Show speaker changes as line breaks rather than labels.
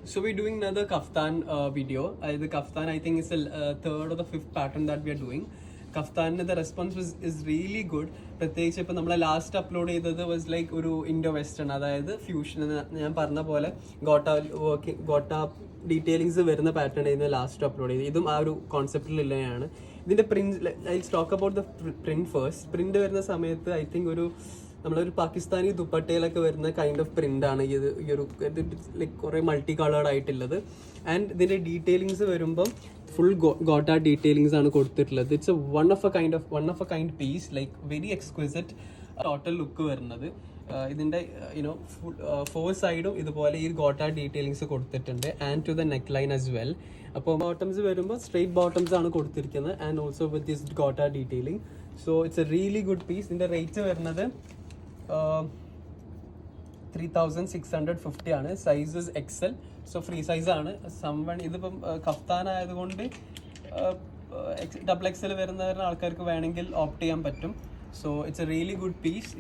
So we're doing another kaftan video. The kaftan, I think, is the third or the fifth pattern that we are doing. Kaftan, the response is really good. പ്രത്യേകിച്ച് ഇപ്പം നമ്മൾ last upload ചെയ്തത് was like ഒരു Indo western, അതായത് fusion ഞാൻ പറഞ്ഞ പോലെ gotta detailings വരുന്ന പാറ്റേൺ ആയിരുന്നു ലാസ്റ്റ് അപ്ലോഡ് ചെയ്തത്. ഇതും ആ ഒരു കോൺസെപ്റ്റിലുള്ളതാണ്. ഇതിൻ്റെ print, I talk about the print first. Print വരുന്ന സമയത്ത് ഐ തിങ്ക് നമ്മളൊരു പാകിസ്ഥാനി ദുപ്പട്ടയിലൊക്കെ വരുന്ന കൈൻഡ് ഓഫ് പ്രിന്റ് ആണ് ഈ ഒരു ലൈക്ക് കുറേ മൾട്ടി കളേർഡ് ആയിട്ടുള്ളത്. ആൻഡ് ഇതിൻ്റെ ഡീറ്റെയിലിങ്സ് വരുമ്പം ഫുൾ ഗോട്ട ഡീറ്റെയിലിങ്സ് ആണ് കൊടുത്തിട്ടുള്ളത്. It's one of a kind piece, like very exquisite total look വരുന്നത്. ഇതിൻ്റെ ഫുൾ 4 സൈഡും ഇതുപോലെ ഈ ഗോട്ട ഡീറ്റെയിലിങ്സ് കൊടുത്തിട്ടുണ്ട്. And to the neckline as well. അപ്പോൾ ബോട്ടംസ് വരുമ്പോൾ സ്ട്രെയിറ്റ് ബോട്ടംസ് ആണ് കൊടുത്തിരിക്കുന്നത് and also with this gota detailing. So it's a really good piece. ഇതിൻ്റെ റേറ്റ് വരുന്നത് 3650 ആണ്. Sizes Excel, so free size ആണ്. ഇതിപ്പം കഫ്താൻ ആയതുകൊണ്ട് ഡബിൾ എക്സൽ വരുന്ന ആൾക്കാർക്ക് വേണമെങ്കിൽ ഓപ്റ്റ് ചെയ്യാൻ പറ്റും. So it's a really good piece.